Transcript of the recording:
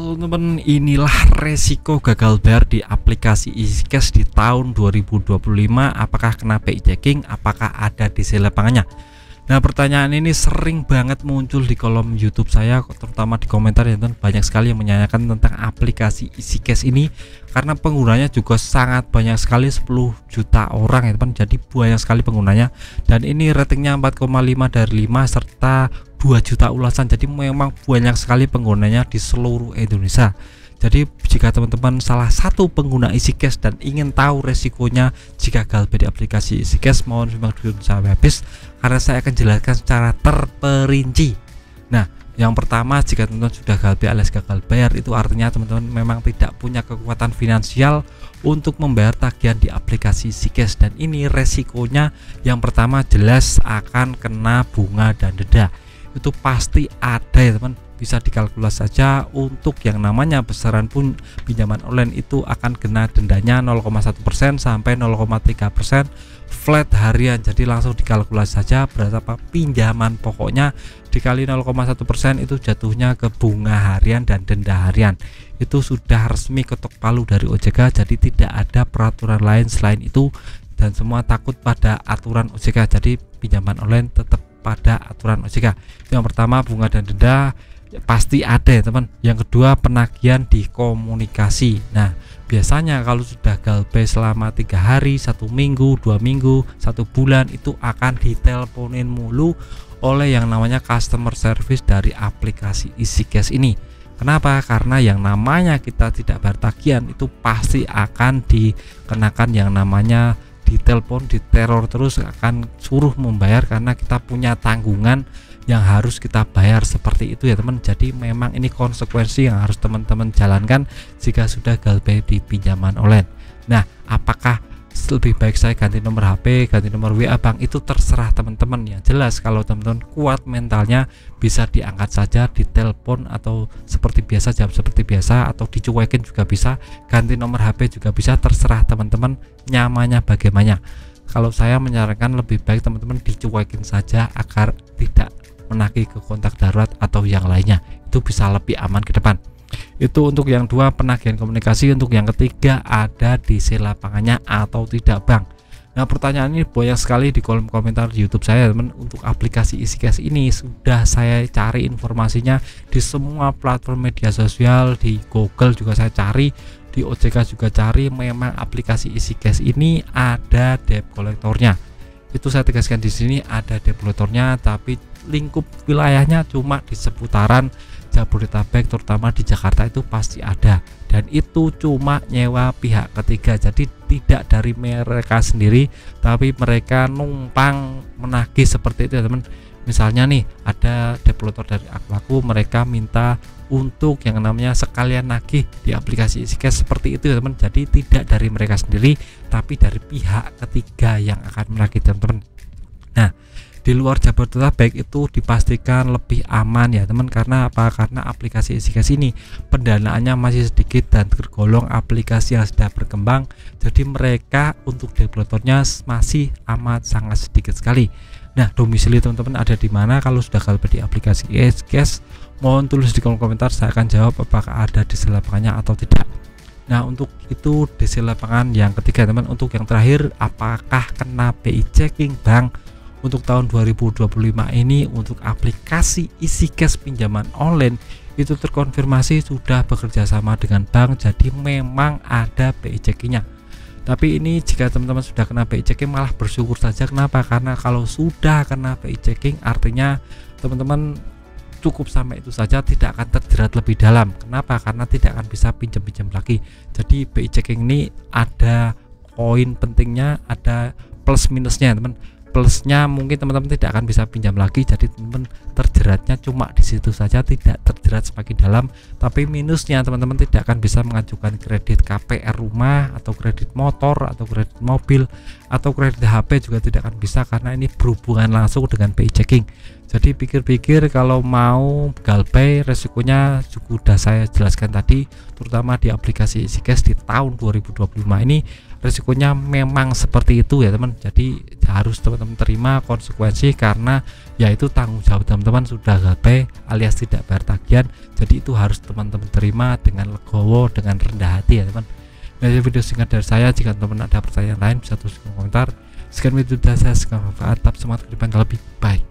Halo teman-teman, inilah resiko gagal bayar di aplikasi EasyCash di tahun 2025. Apakah kena BI checking? Apakah ada DC lapangannya? Nah, pertanyaan ini sering banget muncul di kolom YouTube saya, terutama di komentar ya teman. Banyak sekali yang menanyakan tentang aplikasi EasyCash ini karena penggunanya juga sangat banyak sekali, 10 juta orang ya teman. Jadi banyak sekali penggunanya, dan ini ratingnya 4,5 dari 5 serta 2 juta ulasan. Jadi memang banyak sekali penggunanya di seluruh Indonesia. Jadi jika teman-teman salah satu pengguna EasyCash dan ingin tahu resikonya jika gagal bayar di aplikasi EasyCash, mohon simak dulu sampai habis karena saya akan jelaskan secara terperinci. Nah, yang pertama, jika teman-teman sudah gagal bayar alias gagal bayar, itu artinya teman-teman memang tidak punya kekuatan finansial untuk membayar tagihan di aplikasi EasyCash, dan ini resikonya yang pertama jelas akan kena bunga dan denda. Itu pasti ada ya teman, bisa dikalkulasi saja. Untuk yang namanya besaran pun pinjaman online itu akan kena dendanya 0,1% sampai 0,3% flat harian. Jadi langsung dikalkulasi saja berapa pinjaman pokoknya dikali 0,1% itu jatuhnya ke bunga harian dan denda harian. Itu sudah resmi ketok palu dari OJK, jadi tidak ada peraturan lain selain itu, dan semua takut pada aturan OJK. Jadi pinjaman online tetap pada aturan OJK. Itu yang pertama, bunga dan denda pasti ada ya teman. Yang kedua, penagihan di komunikasi. Nah, biasanya kalau sudah gagal bayar selama 3 hari, 1 minggu, 2 minggu, 1 bulan, itu akan diteleponin mulu oleh yang namanya customer service dari aplikasi EasyCash ini. Kenapa? Karena yang namanya kita tidak bayar tagihan itu pasti akan dikenakan yang namanya ditelepon, diteror terus, akan suruh membayar karena kita punya tanggungan yang harus kita bayar, seperti itu ya teman. Jadi memang ini konsekuensi yang harus teman-teman jalankan jika sudah gagal bayar di pinjaman online. Nah, apakah lebih baik saya ganti nomor HP, ganti nomor WA bank, itu terserah teman-teman. Yang jelas kalau teman-teman kuat mentalnya, bisa diangkat saja, ditelepon atau seperti biasa, jam seperti biasa, atau dicuekin juga bisa, ganti nomor HP juga bisa, terserah teman-teman nyamannya bagaimana. Kalau saya menyarankan lebih baik teman-teman dicuekin saja agar tidak menagih ke kontak darurat atau yang lainnya, itu bisa lebih aman ke depan. Itu untuk yang dua, penagihan komunikasi. Untuk yang ketiga, ada DC lapangannya atau tidak bang. Nah, pertanyaan ini banyak sekali di kolom komentar di YouTube saya teman. Untuk aplikasi EasyCash ini sudah saya cari informasinya di semua platform media sosial, di Google juga saya cari, di OJK juga cari. Memang aplikasi EasyCash ini ada debt collectornya. Itu saya tegaskan di sini, ada debt collectornya, tapi lingkup wilayahnya cuma di seputaran Jabodetabek, terutama di Jakarta itu pasti ada, dan itu cuma nyewa pihak ketiga. Jadi tidak dari mereka sendiri, tapi mereka numpang menagih, seperti itu ya teman. Misalnya nih ada developer dari Aquaku, mereka minta untuk yang namanya sekalian nagih di aplikasi EasyCash, seperti itu ya teman. Jadi tidak dari mereka sendiri, tapi dari pihak ketiga yang akan menagih teman-teman. Nah, di luar Jabodetabek itu dipastikan lebih aman ya teman. Karena apa? Karena aplikasi EasyCash ini pendanaannya masih sedikit dan tergolong aplikasi yang sudah berkembang. Jadi mereka untuk developernya masih amat sangat sedikit sekali. Nah, domisili teman-teman ada di mana kalau sudah gagal di aplikasi EasyCash? Mohon tulis di kolom komentar, saya akan jawab apakah ada DC lapangannya atau tidak. Nah, untuk itu DC lapangan yang ketiga teman. Untuk yang terakhir, apakah kena BI checking bank? Untuk tahun 2025 ini untuk aplikasi EasyCash pinjaman online itu terkonfirmasi sudah bekerja sama dengan bank, jadi memang ada BI checkingnya. Tapi ini jika teman-teman sudah kena BI checking malah bersyukur saja. Kenapa? Karena kalau sudah kena BI checking artinya teman-teman cukup sampai itu saja, tidak akan terjerat lebih dalam. Kenapa? Karena tidak akan bisa pinjam-pinjam lagi. Jadi BI checking ini ada poin pentingnya, ada plus minusnya teman. Plusnya mungkin teman-teman tidak akan bisa pinjam lagi, jadi teman-teman terjeratnya cuma di situ saja, tidak terjerat semakin dalam. Tapi minusnya teman-teman tidak akan bisa mengajukan kredit KPR rumah atau kredit motor atau kredit mobil atau kredit HP juga tidak akan bisa, karena ini berhubungan langsung dengan BI checking. Jadi pikir-pikir kalau mau GalPay resikonya sudah saya jelaskan tadi, terutama di aplikasi EasyCash di tahun 2025 ini resikonya memang seperti itu ya teman. Jadi harus teman-teman terima konsekuensi, karena yaitu tanggung jawab teman-teman sudah GalPay alias tidak bayar tagihan. Jadi itu harus teman-teman terima dengan legowo, dengan rendah hati ya teman. Nah, video singkat dari saya. Jika teman-teman ada pertanyaan lain bisa tulis di komentar. Sekian video dari saya, semoga bermanfaat, tetap semangat ke depan, lebih baik.